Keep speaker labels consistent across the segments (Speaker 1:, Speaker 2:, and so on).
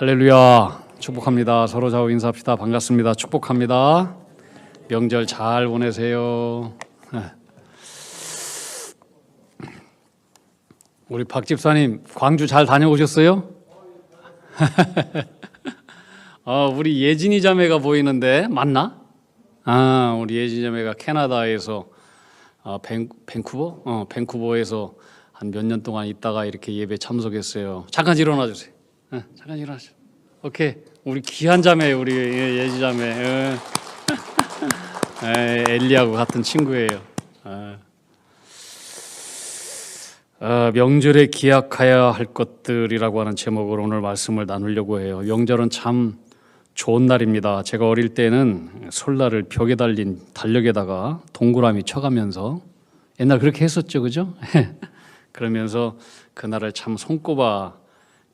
Speaker 1: 할렐루야. 축복합니다. 서로 좌우 인사합시다. 반갑습니다. 축복합니다. 명절 잘 보내세요. 우리 박 집사님 광주 잘 다녀오셨어요? 우리 예진이 자매가 보이는데 맞나? 우리 예진이 자매가 캐나다에서 밴쿠버에서 한 몇 년 동안 있다가 이렇게 예배 참석했어요. 잠깐 일어나 주세요. 잠깐 일어나죠. 오케이. 우리 귀한 자매, 우리 예지 자매. 엘리하고 같은 친구예요. 명절에 기약해야 할 것들이라고 하는 제목으로 오늘 말씀을 나누려고 해요. 명절은 참 좋은 날입니다. 제가 어릴 때는 설날을 벽에 달린 달력에다가 동그라미 쳐가면서 옛날 그렇게 했었죠, 그죠? 그러면서 그날을 참 손꼽아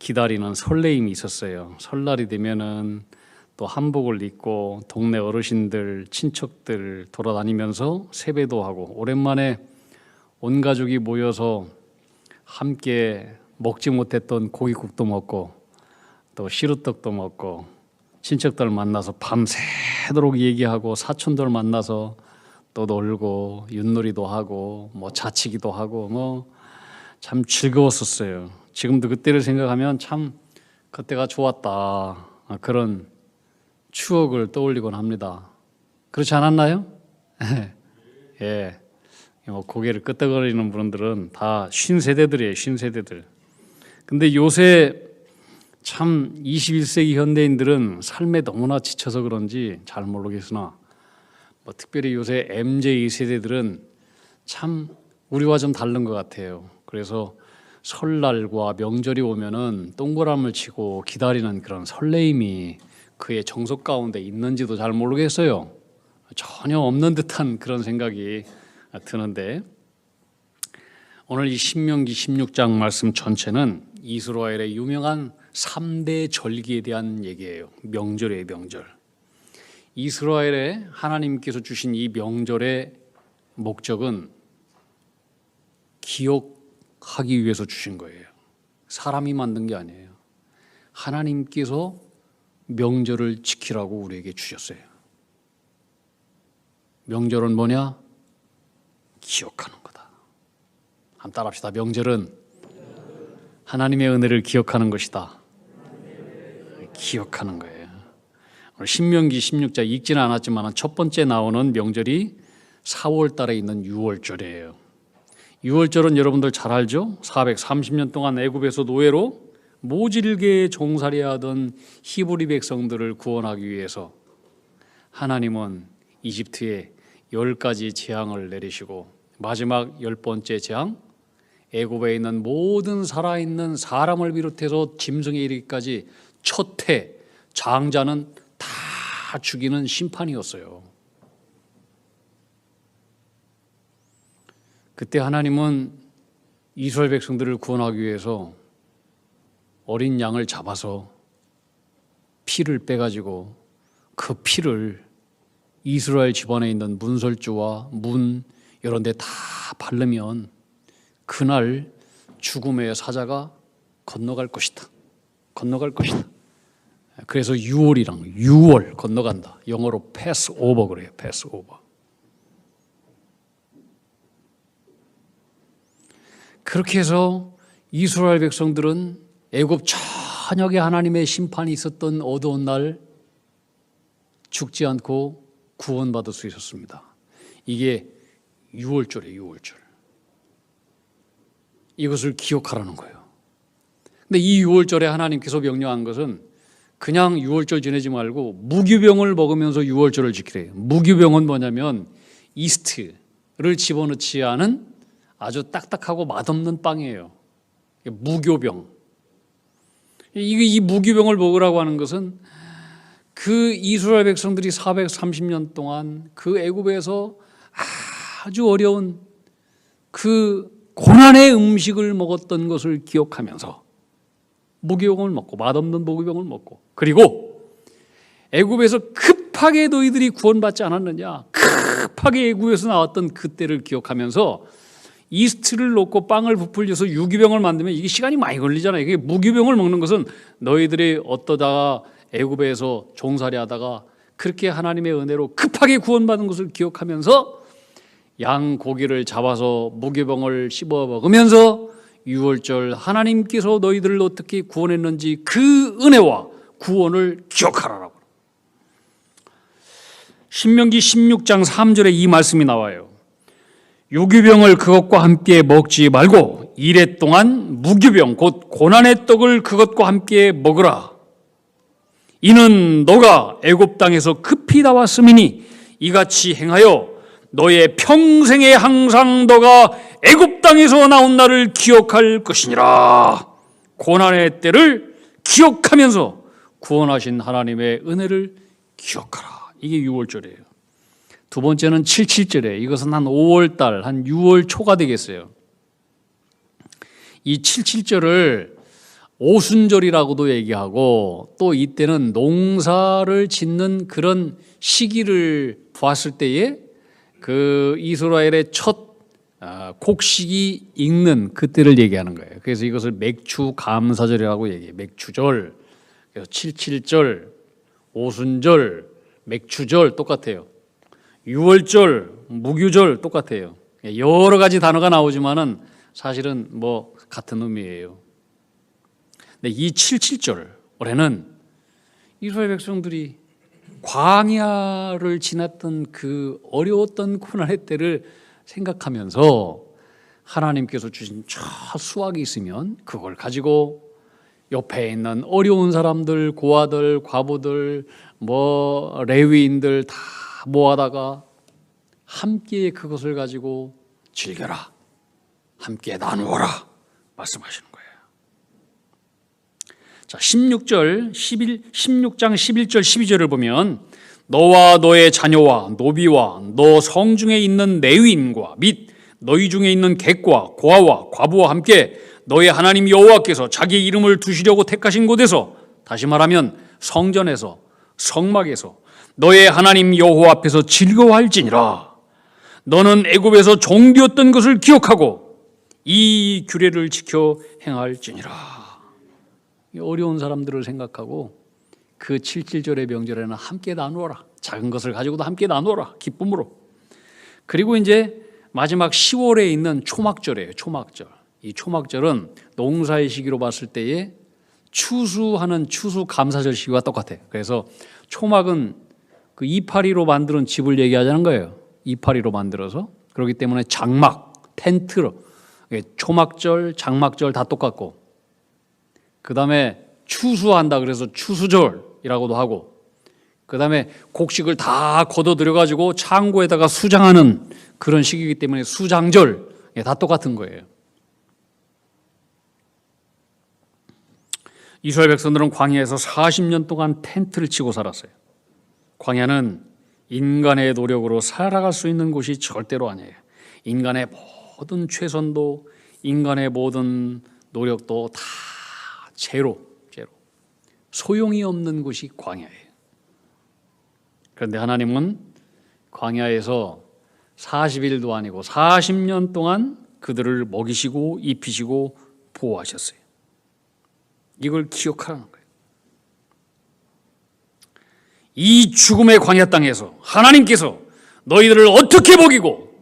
Speaker 1: 기다리는 설레임이 있었어요. 설날이 되면은 또 한복을 입고 동네 어르신들, 친척들 돌아다니면서 세배도 하고 오랜만에 온 가족이 모여서 함께 먹지 못했던 고깃국도 먹고 또 시루떡도 먹고 친척들 만나서 밤새도록 얘기하고 사촌들 만나서 또 놀고 윷놀이도 하고 뭐 자치기도 하고 뭐 참 즐거웠었어요. 지금도 그때를 생각하면 참 그때가 좋았다 그런 추억을 떠올리곤 합니다. 그렇지 않았나요? 예. 고개를 끄덕거리는 분들은 다 신세대들이에요. 신세대들. 근데 요새 참 21세기 현대인들은 삶에 너무나 지쳐서 그런지 잘 모르겠으나 특별히 요새 MZ 세대들은 참 우리와 좀 다른 것 같아요. 그래서 설날과 명절이 오면은 동그라미를 치고 기다리는 그런 설레임이 그의 정석 가운데 있는지도 잘 모르겠어요. 전혀 없는 듯한 그런 생각이 드는데 오늘 이 신명기 16장 말씀 전체는 이스라엘의 유명한 3대 절기에 대한 얘기예요. 명절이에요, 명절. 이스라엘에 하나님께서 주신 이 명절의 목적은 기억하기 위해서 주신 거예요. 사람이 만든 게 아니에요. 하나님께서 명절을 지키라고 우리에게 주셨어요. 명절은 뭐냐? 기억하는 거다. 한번 따라합시다. 명절은 하나님의 은혜를 기억하는 것이다. 기억하는 거예요. 오늘 신명기 16장 읽지는 않았지만 첫 번째 나오는 명절이 4월 달에 있는 유월절이에요. 유월절은 여러분들 잘 알죠? 430년 동안 애굽에서 노예로 모질게 종살이야 하던 히브리 백성들을 구원하기 위해서 하나님은 이집트에 10가지 재앙을 내리시고 마지막 10번째 재앙, 애굽에 있는 모든 살아있는 사람을 비롯해서 짐승에 이르기까지 첫해 장자는 다 죽이는 심판이었어요. 그때 하나님은 이스라엘 백성들을 구원하기 위해서 어린 양을 잡아서 피를 빼가지고 그 피를 이스라엘 집안에 있는 문설주와 문 이런 데 다 바르면 그날 죽음의 사자가 건너갈 것이다. 건너갈 것이다. 그래서 6월 건너간다. 영어로 패스 오버 그래요. 패스 오버. 그렇게 해서 이스라엘 백성들은 애굽 전역에 하나님의 심판이 있었던 어두운 날 죽지 않고 구원받을 수 있었습니다. 이게 6월절이에요. 6월절. 이것을 기억하라는 거예요. 근데 이 6월절에 하나님께서 명령한 것은 그냥 6월절 지내지 말고 무교병을 먹으면서 6월절을 지키래요. 무교병은 뭐냐면 이스트를 집어넣지 않은 아주 딱딱하고 맛없는 빵이에요. 무교병. 이 무교병을 먹으라고 하는 것은 그 이스라엘 백성들이 430년 동안 그 애굽에서 아주 어려운 그 고난의 음식을 먹었던 것을 기억하면서 무교병을 먹고 맛없는 무교병을 먹고 그리고 애굽에서 급하게 너희들이 구원받지 않았느냐 급하게 애굽에서 나왔던 그때를 기억하면서 이스트를 넣고 빵을 부풀려서 유기병을 만들면 이게 시간이 많이 걸리잖아요. 이게 무기병을 먹는 것은 너희들이 어떠다가 애굽에서 종살이 하다가 그렇게 하나님의 은혜로 급하게 구원받은 것을 기억하면서 양 고기를 잡아서 무기병을 씹어 먹으면서 유월절 하나님께서 너희들을 어떻게 구원했는지 그 은혜와 구원을 기억하라고. 신명기 16장 3절에 이 말씀이 나와요. 유기병을 그것과 함께 먹지 말고 이레 동안 무기병 곧 고난의 떡을 그것과 함께 먹으라. 이는 너가 애굽 땅에서 급히 나왔음이니 이같이 행하여 너의 평생에 항상 너가 애굽 땅에서 나온 날을 기억할 것이니라. 고난의 때를 기억하면서 구원하신 하나님의 은혜를 기억하라. 이게 6월절이에요. 두 번째는 77절이에요. 이것은 한 5월달, 한 6월 초가 되겠어요. 이 77절을 오순절이라고도 얘기하고 또 이때는 농사를 짓는 그런 시기를 봤을 때에 그 이스라엘의 첫 곡식이 익는 그때를 얘기하는 거예요. 그래서 이것을 맥추 감사절이라고 얘기해요. 맥추절, 그래서 77절, 오순절, 맥추절 똑같아요. 유월절, 무교절 똑같아요. 여러 가지 단어가 나오지만은 사실은 뭐 같은 의미예요. 근데 이 77절 올해는 이스라엘 백성들이 광야를 지났던 그 어려웠던 고난의 때를 생각하면서 하나님께서 주신 저 수확이 있으면 그걸 가지고 옆에 있는 어려운 사람들, 고아들, 과부들, 뭐 레위인들 다 모아다가 함께 그것을 가지고 즐겨라, 함께 나누어라 말씀하시는 거예요. 자, 16장 11절 12절을 보면 너와 너의 자녀와 노비와 너 성중에 있는 레위인과 및 너희 중에 있는 객과 고아와 과부와 함께 너의 하나님 여호와께서 자기 이름을 두시려고 택하신 곳에서, 다시 말하면 성전에서, 성막에서 너의 하나님 여호와 앞에서 즐거워할지니라. 너는 애굽에서 종되었던 것을 기억하고 이 규례를 지켜 행할지니라. 어려운 사람들을 생각하고 그 77절의 명절에는 함께 나누어라. 작은 것을 가지고도 함께 나누어라. 기쁨으로. 그리고 이제 마지막 10월에 있는 초막절이에요. 초막절. 이 초막절은 농사의 시기로 봤을 때에 추수하는 추수감사절 시기와 똑같아요. 그래서 초막은 그 이파리로 만드는 집을 얘기하자는 거예요. 이파리로 만들어서. 그렇기 때문에 장막, 텐트로, 초막절, 장막절 다 똑같고, 그 다음에 추수한다 그래서 추수절이라고도 하고, 그 다음에 곡식을 다 걷어들여가지고 창고에다가 수장하는 그런 시기이기 때문에 수장절, 다 똑같은 거예요. 이스라엘 백성들은 광야에서 40년 동안 텐트를 치고 살았어요. 광야는 인간의 노력으로 살아갈 수 있는 곳이 절대로 아니에요. 인간의 모든 최선도, 인간의 모든 노력도 다 제로. 소용이 없는 곳이 광야예요. 그런데 하나님은 광야에서 40일도 아니고 40년 동안 그들을 먹이시고 입히시고 보호하셨어요. 이걸 기억하라는 거예요. 이 죽음의 광야 땅에서 하나님께서 너희들을 어떻게 먹이고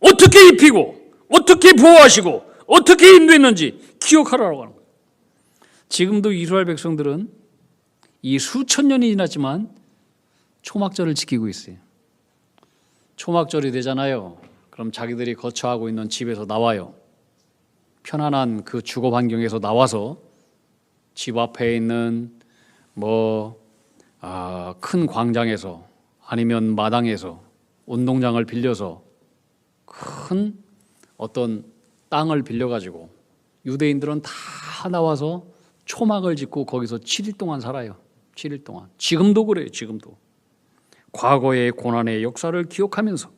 Speaker 1: 어떻게 입히고 어떻게 보호하시고 어떻게 인도했는지 기억하라고 하는 거예요. 지금도 이스라엘 백성들은 이 수천 년이 지났지만 초막절을 지키고 있어요. 초막절이 되잖아요. 그럼 자기들이 거처하고 있는 집에서 나와요. 편안한 그 주거 환경에서 나와서 집 앞에 있는 큰 광장에서 아니면 마당에서 운동장을 빌려서 큰 어떤 땅을 빌려가지고 유대인들은 다 나와서 초막을 짓고 거기서 7일 동안 살아요. 7일 동안. 지금도 그래요. 지금도. 과거의 고난의 역사를 기억하면서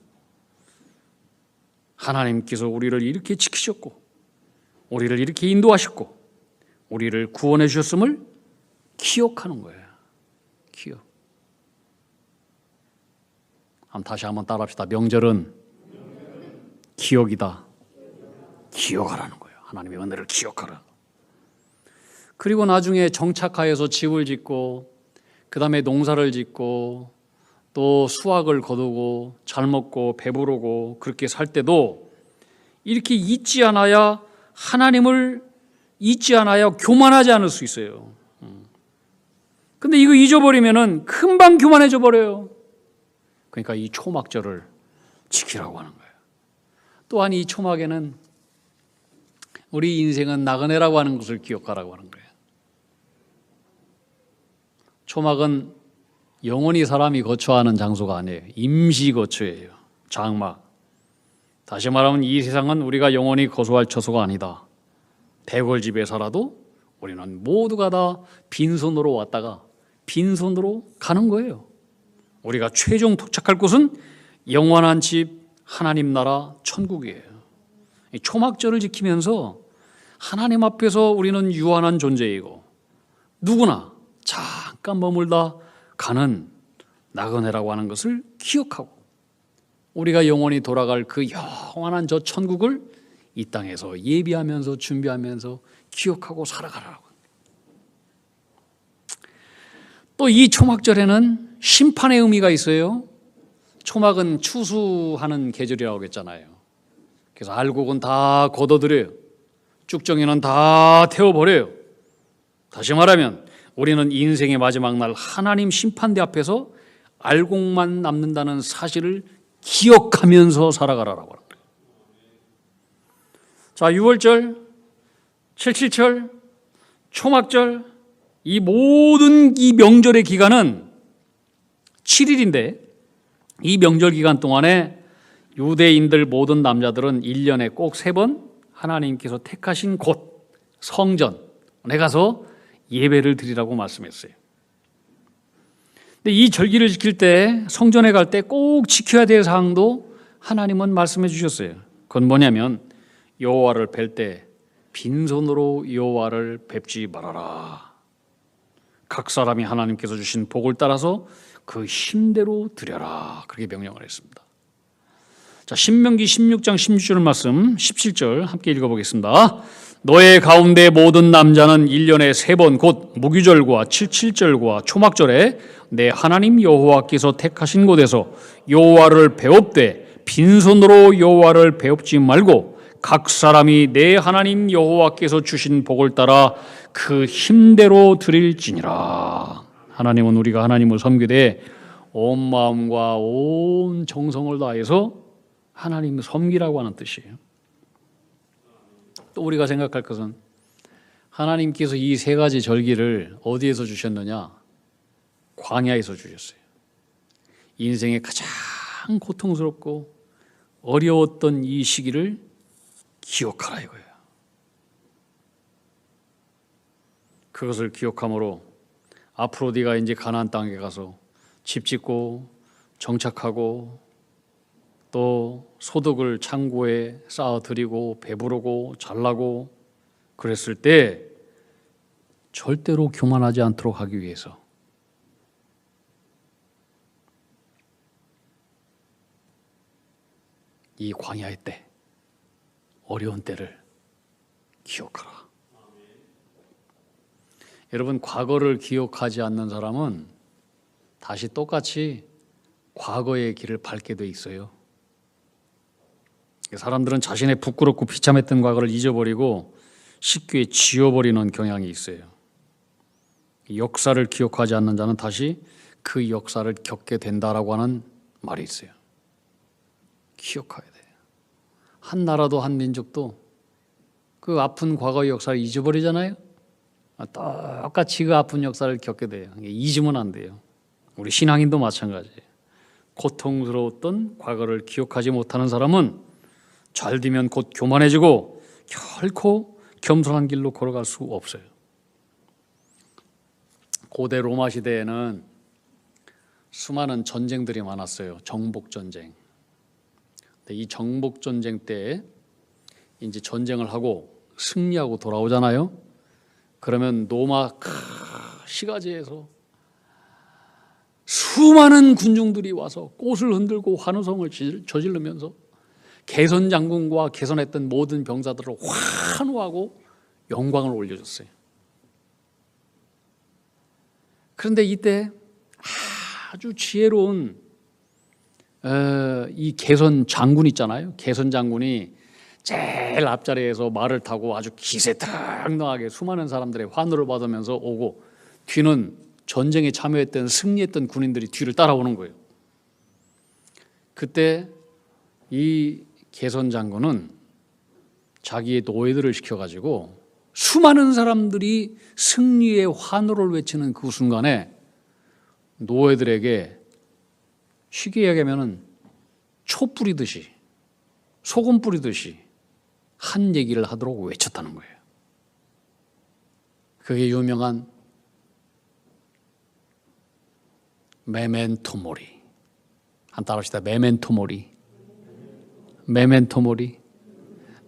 Speaker 1: 하나님께서 우리를 이렇게 지키셨고 우리를 이렇게 인도하셨고 우리를 구원해 주셨음을 기억하는 거예요. 기억. 다시 한번 따라합시다. 명절은 기억이다. 기억하라는 거예요. 하나님의 은혜를 기억하라. 그리고 나중에 정착하여서 집을 짓고 그 다음에 농사를 짓고 또 수확을 거두고 잘 먹고 배부르고 그렇게 살 때도 이렇게 잊지 않아야, 하나님을 잊지 않아야 교만하지 않을 수 있어요. 근데 이거 잊어버리면은 금방 교만해져 버려요. 그러니까 이 초막절을 지키라고 하는 거예요. 또한 이 초막에는 우리 인생은 나그네라고 하는 것을 기억하라고 하는 거예요. 초막은 영원히 사람이 거처하는 장소가 아니에요. 임시 거처예요. 장막. 다시 말하면 이 세상은 우리가 영원히 거주할 처소가 아니다. 대궐집에 살아도 우리는 모두가 다 빈손으로 왔다가 빈손으로 가는 거예요. 우리가 최종 도착할 곳은 영원한 집, 하나님 나라, 천국이에요. 이 초막절을 지키면서 하나님 앞에서 우리는 유한한 존재이고 누구나 잠깐 머물다 가는 나그네라고 하는 것을 기억하고 우리가 영원히 돌아갈 그 영원한 저 천국을 이 땅에서 예비하면서 준비하면서 기억하고 살아가라고. 또 이 초막절에는 심판의 의미가 있어요. 초막은 추수하는 계절이라고 했잖아요. 그래서 알곡은 다 걷어들여요. 쭉정이는 다 태워버려요. 다시 말하면 우리는 인생의 마지막 날 하나님 심판대 앞에서 알곡만 남는다는 사실을 기억하면서 살아가라라고 합니다. 자, 6월절, 7.7절, 초막절, 이 모든 이 명절의 기간은 7일인데 이 명절 기간 동안에 유대인들 모든 남자들은 1년에 꼭 3번 하나님께서 택하신 곳 성전에 가서 예배를 드리라고 말씀했어요. 근데 이 절기를 지킬 때 성전에 갈 때 꼭 지켜야 될 사항도 하나님은 말씀해 주셨어요. 그건 뭐냐면 여호와를 뵐 때 빈손으로 여호와를 뵙지 말아라. 각 사람이 하나님께서 주신 복을 따라서 그 힘대로 드려라. 그렇게 명령을 했습니다. 자, 신명기 16장 16절 말씀 17절 함께 읽어보겠습니다. 너의 가운데 모든 남자는 1년에 3번 곧 무기절과 7.7절과 초막절에 내 하나님 여호와께서 택하신 곳에서 여호와를 배웁되 빈손으로 여호와를 배웁지 말고 각 사람이 내 하나님 여호와께서 주신 복을 따라 그 힘대로 드릴지니라. 하나님은 우리가 하나님을 섬기되 온 마음과 온 정성을 다해서 하나님을 섬기라고 하는 뜻이에요. 또 우리가 생각할 것은 하나님께서 이 3가지 절기를 어디에서 주셨느냐? 광야에서 주셨어요. 인생의 가장 고통스럽고 어려웠던 이 시기를 기억하라 이거예요. 그것을 기억함으로 앞으로 네가 이제 가나안 땅에 가서 집 짓고 정착하고 또 소득을 창고에 쌓아들이고 배부르고 잘나고 그랬을 때 절대로 교만하지 않도록 하기 위해서 이 광야의 때, 어려운 때를 기억하라. 여러분, 과거를 기억하지 않는 사람은 다시 똑같이 과거의 길을 밟게 돼 있어요. 사람들은 자신의 부끄럽고 비참했던 과거를 잊어버리고 쉽게 지워버리는 경향이 있어요. 역사를 기억하지 않는 자는 다시 그 역사를 겪게 된다라고 하는 말이 있어요. 기억해야 돼요. 한 나라도 한 민족도 그 아픈 과거의 역사를 잊어버리잖아요. 똑같이 그 아픈 역사를 겪게 돼요. 잊으면 안 돼요. 우리 신앙인도 마찬가지예요. 고통스러웠던 과거를 기억하지 못하는 사람은 잘 되면 곧 교만해지고 결코 겸손한 길로 걸어갈 수 없어요. 고대 로마 시대에는 수많은 전쟁들이 많았어요. 정복전쟁. 이 정복전쟁 때 이제 전쟁을 하고 승리하고 돌아오잖아요. 그러면 로마 시가지에서 수많은 군중들이 와서 꽃을 흔들고 환호성을 저지르면서 개선 장군과 개선했던 모든 병사들을 환호하고 영광을 올려줬어요. 그런데 이때 아주 지혜로운 이 개선 장군 있잖아요. 개선 장군이 제일 앞자리에서 말을 타고 아주 기세등등하게 수많은 사람들의 환호를 받으면서 오고, 뒤는 전쟁에 참여했던 승리했던 군인들이 뒤를 따라오는 거예요. 그때 이 개선 장군은 자기의 노예들을 시켜가지고 수많은 사람들이 승리의 환호를 외치는 그 순간에 노예들에게 쉽게 얘기하면 초 뿌리듯이, 소금 뿌리듯이 한 얘기를 하도록 외쳤다는 거예요. 그게 유명한 메멘토 모리. 한 따라합시다. 메멘토 모리. 메멘토 모리.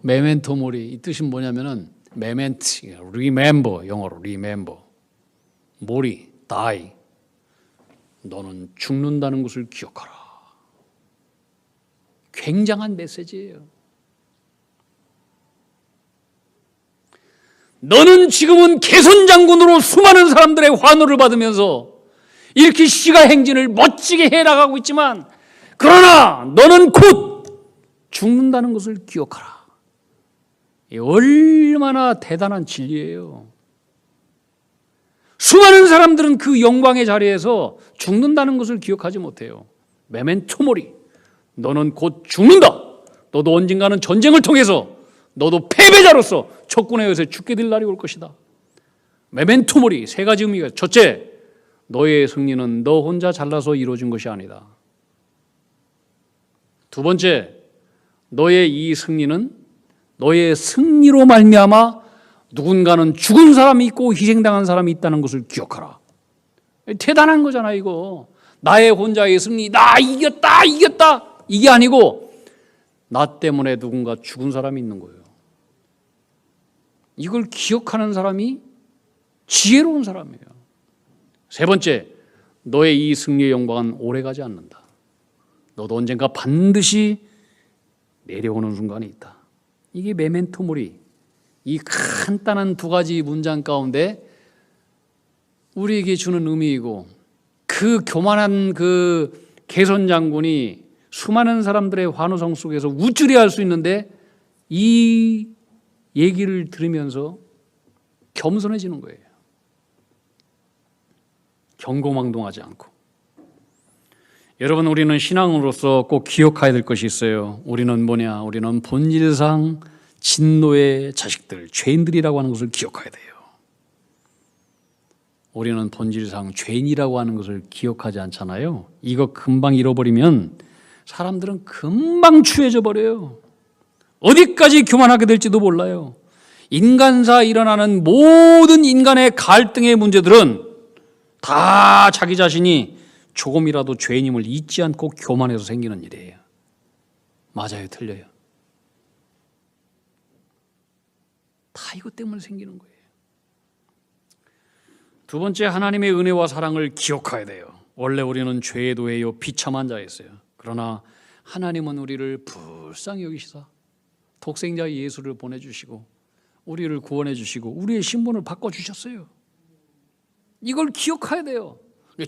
Speaker 1: 메멘토 모리. 이 뜻은 뭐냐면은 메멘트, remember, 영어로 remember. 모리, die. 너는 죽는다는 것을 기억하라. 굉장한 메시지예요. 너는 지금은 개선 장군으로 수많은 사람들의 환호를 받으면서 이렇게 시가 행진을 멋지게 해나가고 있지만, 그러나 너는 곧 죽는다는 것을 기억하라. 얼마나 대단한 진리예요. 수많은 사람들은 그 영광의 자리에서 죽는다는 것을 기억하지 못해요. 메멘토 모리. 너는 곧 죽는다. 너도 언젠가는 전쟁을 통해서 너도 패배자로서 적군에 의해서 죽게 될 날이 올 것이다. 메멘토 모리. 세 가지 의미가. 첫째, 너의 승리는 너 혼자 잘나서 이루어진 것이 아니다. 두 번째, 너의 이 승리는 너의 승리로 말미암아 누군가는 죽은 사람이 있고 희생당한 사람이 있다는 것을 기억하라. 대단한 거잖아 이거. 나의 혼자의 승리, 나 이겼다 이게 아니고 나 때문에 누군가 죽은 사람이 있는 거예요. 이걸 기억하는 사람이 지혜로운 사람이에요. 세 번째, 너의 이 승리의 영광은 오래가지 않는다. 너도 언젠가 반드시 내려오는 순간이 있다. 이게 메멘토 모리. 이 간단한 두 가지 문장 가운데 우리에게 주는 의미이고, 그 교만한 그 개선 장군이 수많은 사람들의 환호성 속에서 우쭐해할 수 있는데 이 얘기를 들으면서 겸손해지는 거예요. 경고망동하지 않고. 여러분, 우리는 신앙으로서 꼭 기억해야 될 것이 있어요. 우리는 뭐냐? 우리는 본질상 진노의 자식들, 죄인들이라고 하는 것을 기억해야 돼요. 우리는 본질상 죄인이라고 하는 것을 기억하지 않잖아요. 이거 금방 잃어버리면 사람들은 금방 추해져 버려요. 어디까지 교만하게 될지도 몰라요. 인간사 일어나는 모든 인간의 갈등의 문제들은 다 자기 자신이 조금이라도 죄인임을 잊지 않고 교만해서 생기는 일이에요. 맞아요, 틀려요? 다 이것 때문에 생기는 거예요. 두 번째, 하나님의 은혜와 사랑을 기억해야 돼요. 원래 우리는 죄의 노예요, 비참한 자였어요. 그러나 하나님은 우리를 불쌍히 여기시사 독생자 예수를 보내주시고 우리를 구원해 주시고 우리의 신분을 바꿔주셨어요. 이걸 기억해야 돼요.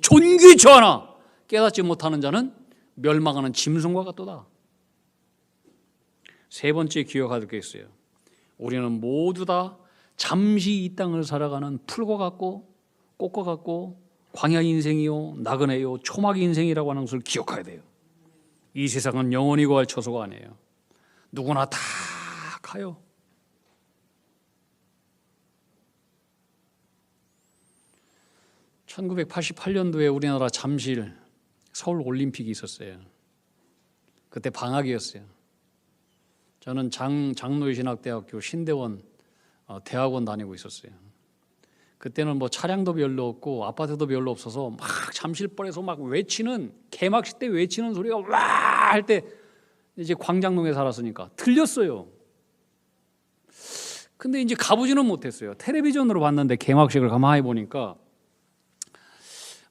Speaker 1: 존귀 저하나 깨닫지 못하는 자는 멸망하는 짐승과 같도다. 세 번째 기억할 게 있어요. 우리는 모두 다 잠시 이 땅을 살아가는 풀과 같고 꽃과 같고 광야 인생이요, 나그네요, 초막 인생이라고 하는 것을 기억해야 돼요. 이 세상은 영원히 거할 처소가 아니에요. 누구나 다 가요. (1988년도에) 우리나라 잠실 서울 올림픽이 있었어요. 그때 방학이었어요. 저는 장로의 신학대학교 신대원 대학원 다니고 있었어요. 그때는 뭐 차량도 별로 없고 아파트도 별로 없어서 막 잠실벌에서 막 외치는, 개막식 때 외치는 소리가 와 할 때 이제 광장동에 살았으니까 들렸어요. 근데 이제 가보지는 못했어요. 텔레비전으로 봤는데 개막식을 가만히 보니까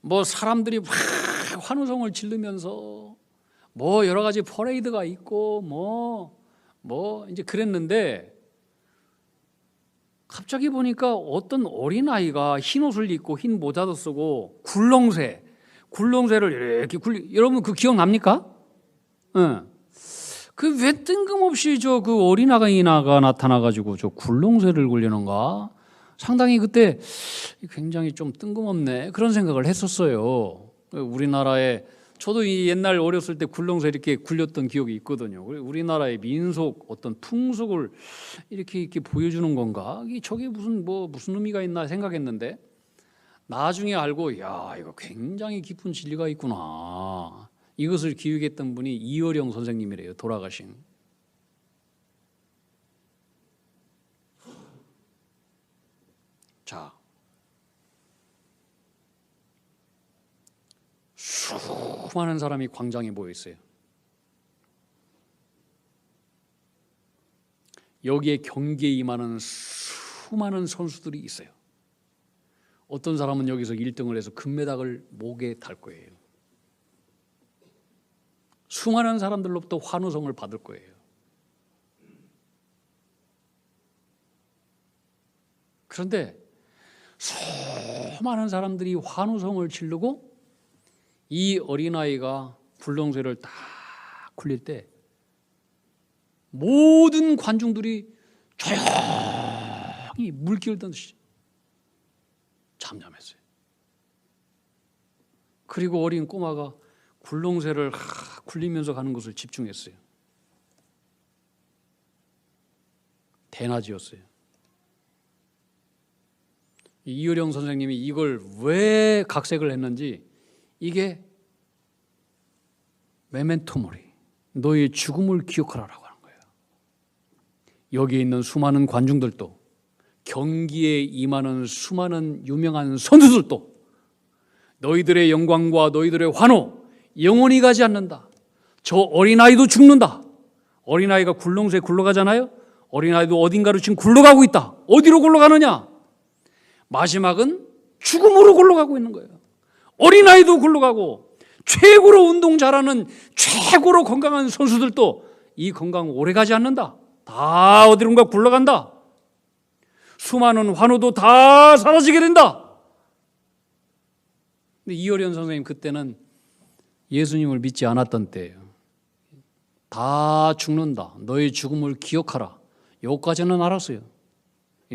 Speaker 1: 뭐 사람들이 막 환호성을 지르면서 뭐 여러 가지 퍼레이드가 있고 뭐 뭐 이제 그랬는데 갑자기 보니까 어떤 어린아이가 흰 옷을 입고 흰 모자도 쓰고 굴렁쇠를 이렇게 여러분 그 기억납니까? 응. 그 왜 뜬금없이 그 어린아이가 나타나가지고 저 굴렁쇠를 굴리는가? 상당히 그때 굉장히 좀 뜬금없네 그런 생각을 했었어요. 우리나라에 저도 이 옛날 어렸을 때 굴렁쇠 이렇게 굴렸던 기억이 있거든요. 우리나라의 민속 어떤 풍속을 이렇게 보여주는 건가? 저게 무슨 의미가 있나 생각했는데 나중에 알고 야 이거 굉장히 깊은 진리가 있구나. 이것을 기획했던 분이 이어령 선생님이래요. 돌아가신. 자, 수많은 사람이 광장에 모여 있어요. 여기에 경기에 임하는 수많은 선수들이 있어요. 어떤 사람은 여기서 1등을 해서 금메달을 목에 달 거예요. 수많은 사람들로부터 환호성을 받을 거예요. 그런데 수많은 사람들이 환호성을 지르고 이 어린아이가 굴렁쇠를 딱 굴릴 때 모든 관중들이 조용히 물기를 던듯이 잠잠했어요. 그리고 어린 꼬마가 굴렁쇠를 굴리면서 가는 것을 집중했어요. 대낮이었어요. 이효령 선생님이 이걸 왜 각색을 했는지 이게 메멘토 모리, 너의 죽음을 기억하라라고 하는 거예요. 여기에 있는 수많은 관중들도 경기에 임하는 수많은 유명한 선수들도 너희들의 영광과 너희들의 환호 영원히 가지 않는다. 저 어린아이도 죽는다. 어린아이가 굴렁쇠에 굴러가잖아요. 어린아이도 어딘가로 지금 굴러가고 있다. 어디로 굴러가느냐? 마지막은 죽음으로 굴러가고 있는 거예요. 어린아이도 굴러가고 최고로 운동 잘하는 최고로 건강한 선수들도 이 건강 오래 가지 않는다. 다 어디론가 굴러간다. 수많은 환호도 다 사라지게 된다. 근데 이효련 선생님 그때는 예수님을 믿지 않았던 때예요. 다 죽는다. 너의 죽음을 기억하라. 여기까지는 알았어요.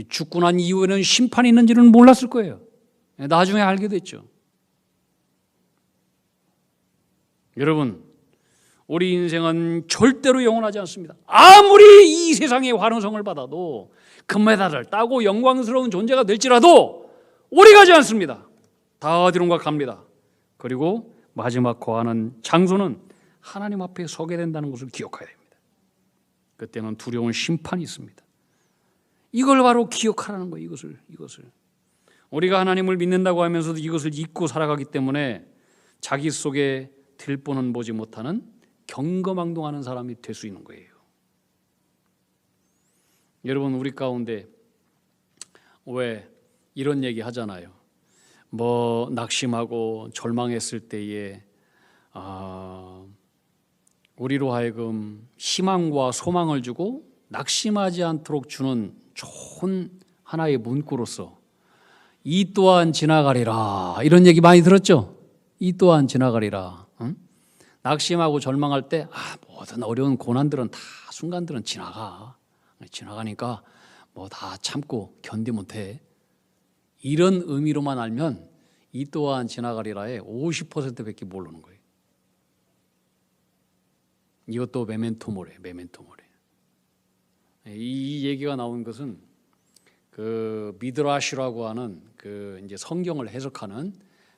Speaker 1: 죽고 난 이후에는 심판이 있는지는 몰랐을 거예요. 나중에 알게 됐죠. 여러분, 우리 인생은 절대로 영원하지 않습니다. 아무리 이 세상의 환호성을 받아도 금메달을 따고 영광스러운 존재가 될지라도 오래 가지 않습니다. 다 어디론가 갑니다. 그리고 마지막 거하는 장소는 하나님 앞에 서게 된다는 것을 기억해야 됩니다. 그때는 두려운 심판이 있습니다. 이걸 바로 기억하라는 거예요. 이것을 우리가 하나님을 믿는다고 하면서도 이것을 잊고 살아가기 때문에 자기 속에 들보는 보지 못하는 경거망동하는 사람이 될 수 있는 거예요. 여러분, 우리 가운데 왜 이런 얘기 하잖아요. 뭐 낙심하고 절망했을 때에 우리로 하여금 희망과 소망을 주고 낙심하지 않도록 주는 좋은 하나의 문구로서 이 또한 지나가리라, 이런 얘기 많이 들었죠? 이 또한 지나가리라. 응? 낙심하고 절망할 때 모든 어려운 고난들은 다 순간들은 지나가니까 뭐 다 참고 견디면 돼. 이런 의미로만 알면 이 또한 지나가리라의 50%밖에 모르는 거예요. 이것도 메멘토모레. 이 얘기가 나온 것은 그 미드라시라고 하는 그 이제 성경을 해석하는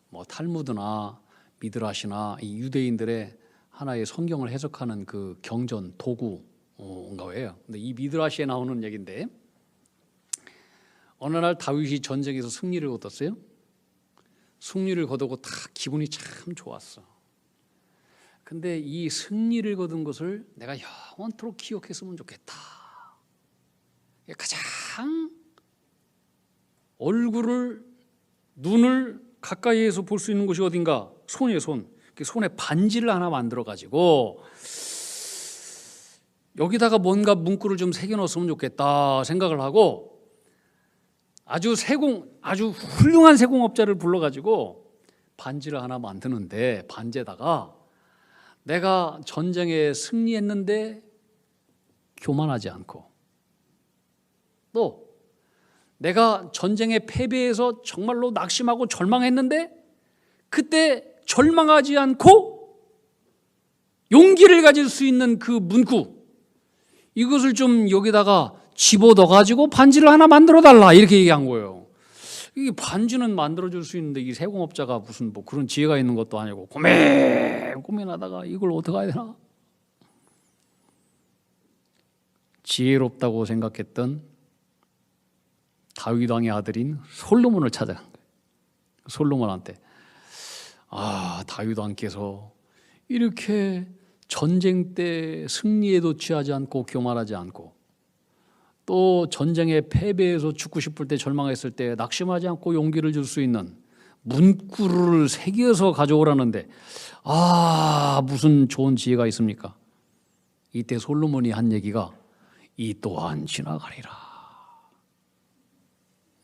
Speaker 1: 뭐 탈무드나 미드라시나 이 유대인들의 하나의 성경을 해석하는 그 경전 도구인가 해요. 근데 이 미드라시에 나오는 얘기인데, 어느 날 다윗이 전쟁에서 승리를 거뒀어요. 승리를 거두고 다 기분이 참 좋았어. 근데 이 승리를 거둔 것을 내가 영원토록 기억했으면 좋겠다. 가장 얼굴을, 눈을 가까이에서 볼 수 있는 곳이 어딘가? 손에 반지를 하나 만들어 가지고 여기다가 뭔가 문구를 좀 새겨넣었으면 좋겠다 생각을 하고 아주 훌륭한 세공업자를 불러가지고 반지를 하나 만드는데, 반지에다가 내가 전쟁에 승리했는데 교만하지 않고, 또 내가 전쟁에 패배해서 정말로 낙심하고 절망했는데 그때 절망하지 않고 용기를 가질 수 있는 그 문구, 이것을 좀 여기다가 집어넣어가지고 반지를 하나 만들어 달라, 이렇게 얘기한 거예요. 이 반지는 만들어줄 수 있는데 이 세공업자가 무슨 뭐 그런 지혜가 있는 것도 아니고 고민하다가 이걸 어떻게 해야 되나? 지혜롭다고 생각했던 다윗 왕의 아들인 솔로몬을 찾아간 거예요. 솔로몬한테, 다윗 왕께서 이렇게 전쟁 때 승리에도 취하지 않고 교만하지 않고, 또 전쟁에 패배해서 죽고 싶을 때 절망했을 때 낙심하지 않고 용기를 줄 수 있는 문구를 새겨서 가져오라는데, 무슨 좋은 지혜가 있습니까? 이때 솔로몬이 한 얘기가 이 또한 지나가리라.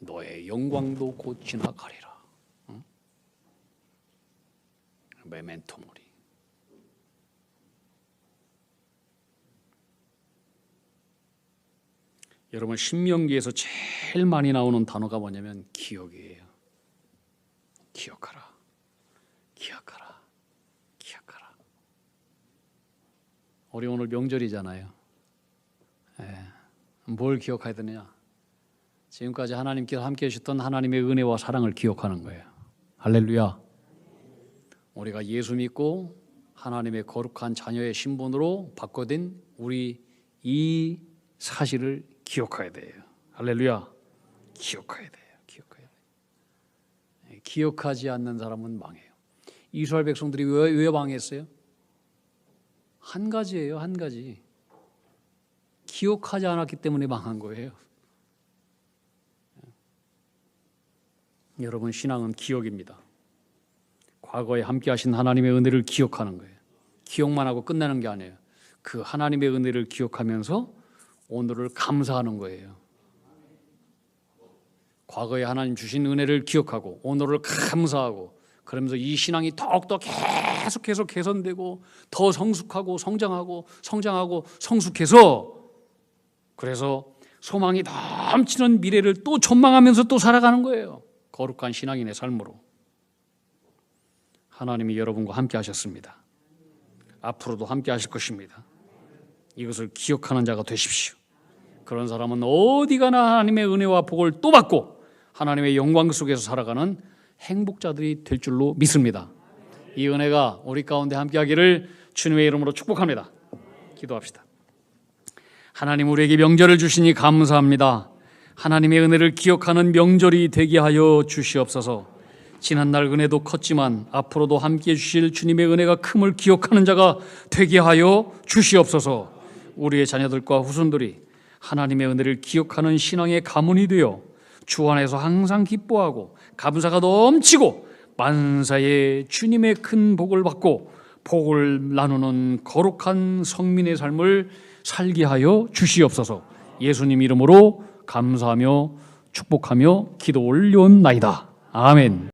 Speaker 1: 너의 영광도 곧 지나가리라. 응? 메멘토 모리. 여러분, 신명기에서 제일 많이 나오는 단어가 뭐냐면 기억이에요. 기억하라. 기억하라. 기억하라. 우리 오늘 명절이잖아요. 뭘 기억해야 되느냐? 지금까지 하나님께서 함께 해주셨던 하나님의 은혜와 사랑을 기억하는 거예요. 할렐루야. 우리가 예수 믿고 하나님의 거룩한 자녀의 신분으로 바꿔된 우리 이 사실을 기억해야 돼요. 할렐루야. 기억해야 돼요. 기억해야 돼요. 기억하지 않는 사람은 망해요. 이스라엘 백성들이 왜 망했어요? 한 가지예요. 한 가지. 기억하지 않았기 때문에 망한 거예요. 여러분, 신앙은 기억입니다. 과거에 함께 하신 하나님의 은혜를 기억하는 거예요. 기억만 하고 끝나는 게 아니에요. 그 하나님의 은혜를 기억하면서 오늘을 감사하는 거예요. 과거에 하나님 주신 은혜를 기억하고 오늘을 감사하고, 그러면서 이 신앙이 더욱더 계속해서 개선되고 더 성숙하고 성장하고 성숙해서, 그래서 소망이 넘치는 미래를 또 전망하면서 또 살아가는 거예요. 거룩한 신앙인의 삶으로. 하나님이 여러분과 함께 하셨습니다. 앞으로도 함께 하실 것입니다. 이것을 기억하는 자가 되십시오. 그런 사람은 어디 가나 하나님의 은혜와 복을 또 받고 하나님의 영광 속에서 살아가는 행복자들이 될 줄로 믿습니다. 이 은혜가 우리 가운데 함께 하기를 주님의 이름으로 축복합니다. 기도합시다. 하나님, 우리에게 명절을 주시니 감사합니다. 하나님의 은혜를 기억하는 명절이 되게 하여 주시옵소서. 지난날 은혜도 컸지만 앞으로도 함께해 주실 주님의 은혜가 큼을 기억하는 자가 되게 하여 주시옵소서. 우리의 자녀들과 후손들이 하나님의 은혜를 기억하는 신앙의 가문이 되어 주 안에서 항상 기뻐하고 감사가 넘치고 만사의 주님의 큰 복을 받고 복을 나누는 거룩한 성민의 삶을 살게 하여 주시옵소서. 예수님 이름으로 감사하며 축복하며 기도 올려옵나이다. 아멘.